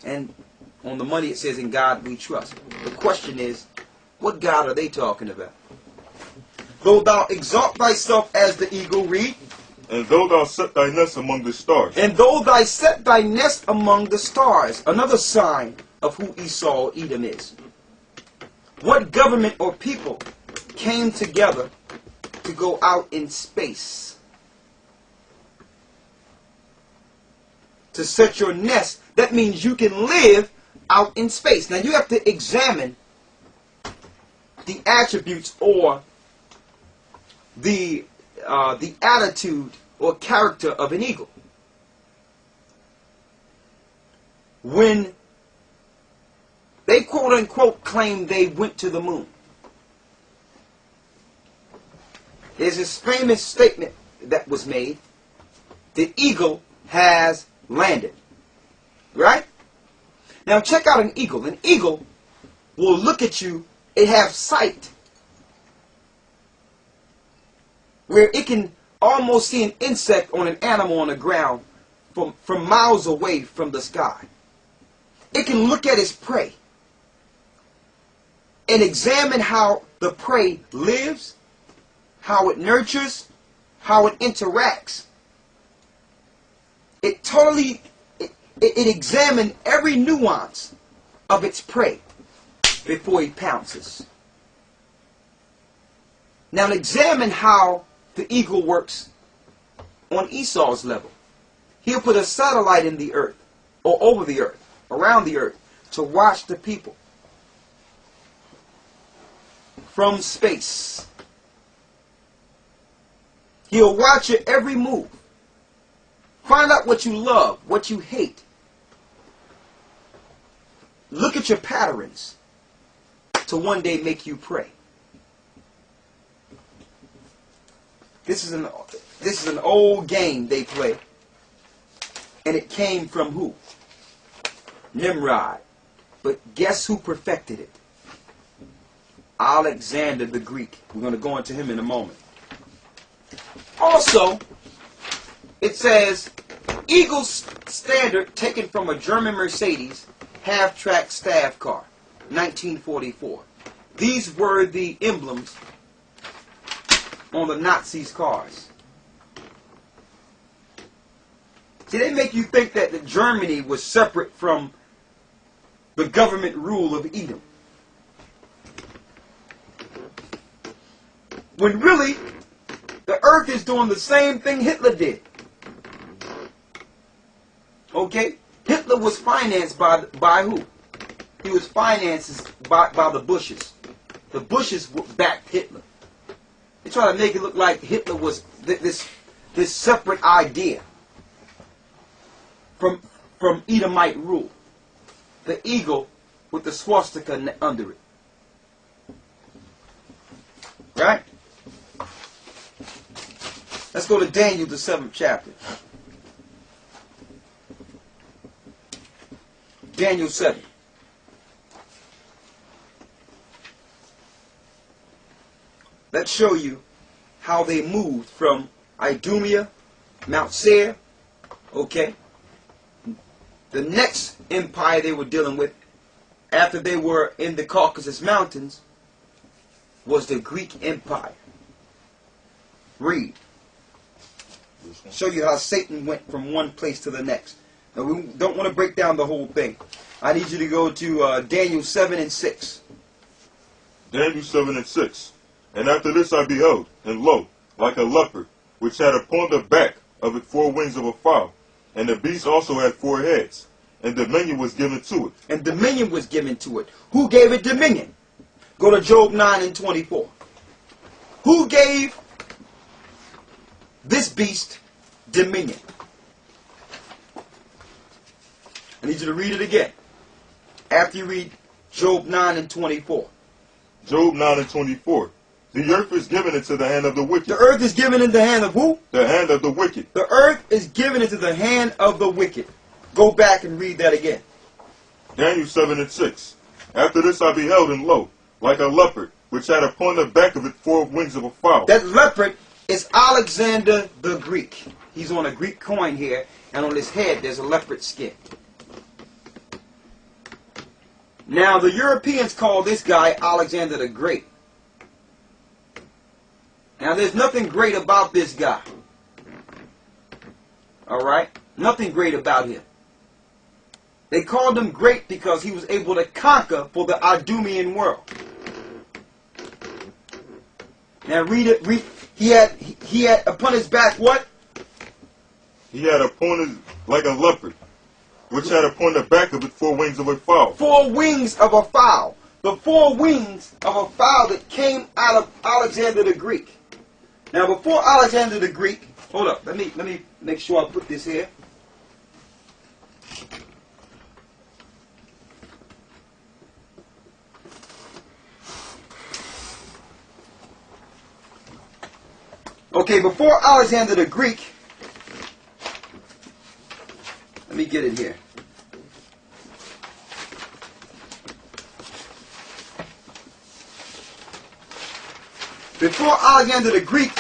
And on the money it says, in God we trust. The question is, what God are they talking about? Though thou exalt thyself as the eagle, read. And though thou set thy nest among the stars. And though thou set thy nest among the stars. Another sign of who Esau or Edom is. What government or people came together to go out in space? To set your nest. That means you can live out in space. Now you have to examine the attributes or the attitude or character of an eagle. When they quote unquote claim they went to the moon, there's this famous statement that was made: the eagle has landed. Right? Now check out an eagle. An eagle will look at you. It has sight where it can almost see an insect on an animal on the ground from miles away from the sky. It can look at its prey and examine how the prey lives, how it nurtures, how it interacts. It examines every nuance of its prey before he pounces. Now examine how the eagle works on Esau's level. He'll put a satellite in the earth, or over the earth, around the earth, to watch the people from space. He'll watch your every move. Find out what you love, what you hate. Look at your patterns to one day make you pray. This is an old game they play. And it came from who? Nimrod. But guess who perfected it? Alexander the Greek. We're going to go into him in a moment. Also, it says, Eagle standard taken from a German Mercedes half-track staff car, 1944. These were the emblems on the Nazis' cars. See, they make you think that Germany was separate from the government rule of Edom. When really, the earth is doing the same thing Hitler did. Okay? Hitler was financed by who? He was financed by the Bushes. The Bushes backed Hitler. They try to make it look like Hitler was this separate idea from Edomite rule. The eagle with the swastika under it. Right? Let's go to Daniel, the 7th chapter. Daniel 7. Let's show you how they moved from Idumea, Mount Seir, okay? The next empire they were dealing with after they were in the Caucasus Mountains was the Greek Empire. Read. Show you how Satan went from one place to the next. Now we don't want to break down the whole thing. I need you to go to Daniel 7 and 6. Daniel 7 and 6. And after this I beheld, and lo, like a leopard, which had upon the back of it 4 wings of a fowl. And the beast also had 4 heads, and dominion was given to it. And dominion was given to it. Who gave it dominion? Go to Job 9 and 24. Who gave this beast dominion? I need you to read it again. After you read Job 9 and 24. Job 9 and 24. The earth is given into the hand of the wicked. The earth is given into the hand of who? The hand of the wicked. The earth is given into the hand of the wicked. Go back and read that again. Daniel 7 and 6. After this I beheld, and lo, like a leopard, which had upon the back of it 4 wings of a fowl. That leopard is Alexander the Greek. He's on a Greek coin here, and on his head there's a leopard skin. Now the Europeans call this guy Alexander the Great. Now there's nothing great about this guy. Alright? Nothing great about him. They called him great because he was able to conquer for the Idumean world. Now read it. He had upon his back what? He had upon his, like a leopard, which had upon the back of it 4 wings of a fowl. 4 wings of a fowl. The 4 wings of a fowl that came out of Alexander the Greek. Now before Alexander the Greek, hold up, let me make sure I put this here. Okay, before Alexander the Greek, let me get it here. Before Alexander the Greek,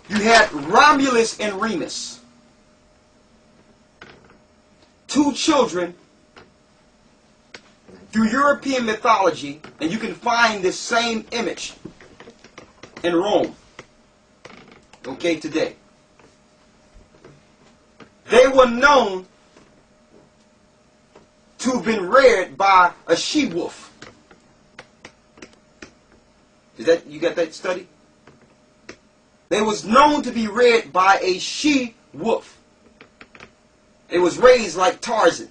you had Romulus and Remus. 2 children through European mythology, and you can find this same image in Rome. Okay, today. They were known to have been reared by a she-wolf. Is that, you got that study? They was known to be reared by a she-wolf. It was raised like Tarzan.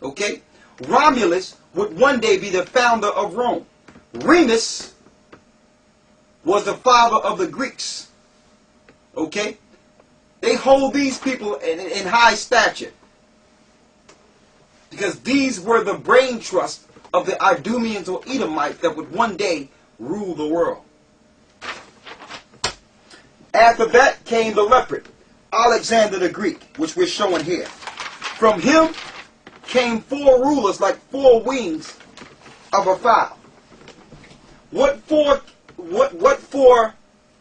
Okay? Romulus would one day be the founder of Rome. Remus was the father of the Greeks. Okay? They hold these people in high stature. Because these were the brain trust of the Idumeans or Edomites that would one day rule the world. After that came the leopard, Alexander the Greek, which we're showing here. From him came 4 rulers like 4 wings of a fowl. What 4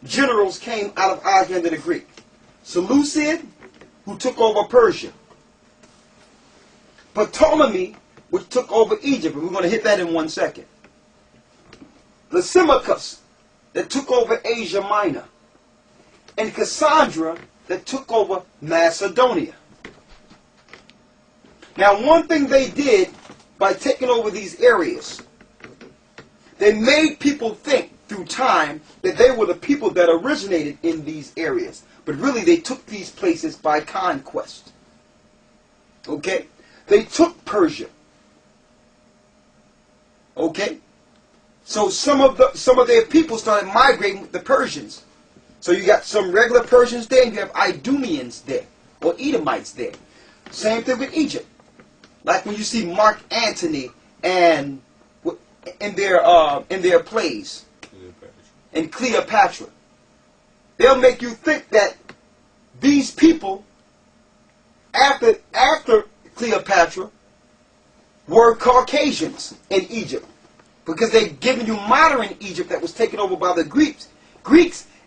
generals came out of Alexander the Greek? Seleucid, who took over Persia. Ptolemy, which took over Egypt, and we're going to hit that in 1 second. Lysimachus, that took over Asia Minor. And Cassandra, that took over Macedonia. Now, one thing they did by taking over these areas, they made people think through time that they were the people that originated in these areas. But really, they took these places by conquest. Okay? They took Persia. Okay? So some of their people started migrating with the Persians. So you got some regular Persians there, and you have Idumeans there, or Edomites there. Same thing with Egypt. Like when you see Mark Antony and in their plays, and Cleopatra, they'll make you think that these people, after Cleopatra, were Caucasians in Egypt, because they've given you modern Egypt that was taken over by the Greeks.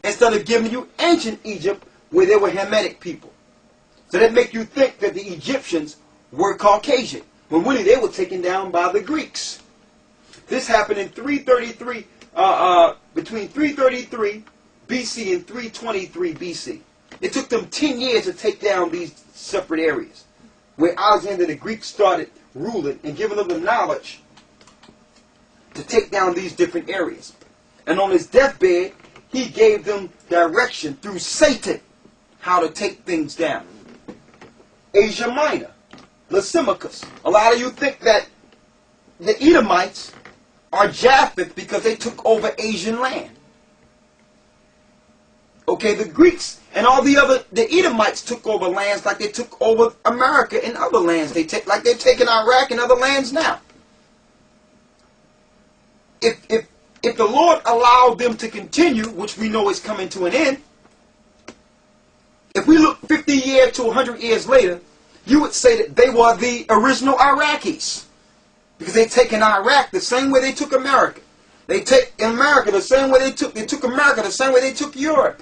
Instead of giving you ancient Egypt where they were Hamitic people. So that make you think that the Egyptians were Caucasian, when really they were taken down by the Greeks. This happened in 333, between 333 BC and 323 BC. It took them 10 years to take down these separate areas, where Alexander the Greek started ruling and giving them the knowledge to take down these different areas. And on his deathbed, he gave them direction through Satan how to take things down. Asia Minor, Lysimachus. A lot of you think that the Edomites are Japheth because they took over Asian land. Okay, the Greeks and all the Edomites took over lands like they took over America and other lands. Like they're taking Iraq and other lands now. If the Lord allowed them to continue, which we know is coming to an end, if we look 50 years to 100 years later, you would say that they were the original Iraqis. Because they taken Iraq the same way they took America. They take America the same way they took America the same way they took Europe.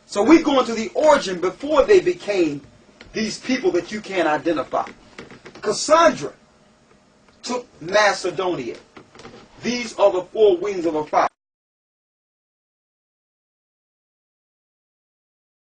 So we're going to the origin before they became these people that you can't identify. Cassandra, took Macedonia. These are the four wings of a fowl.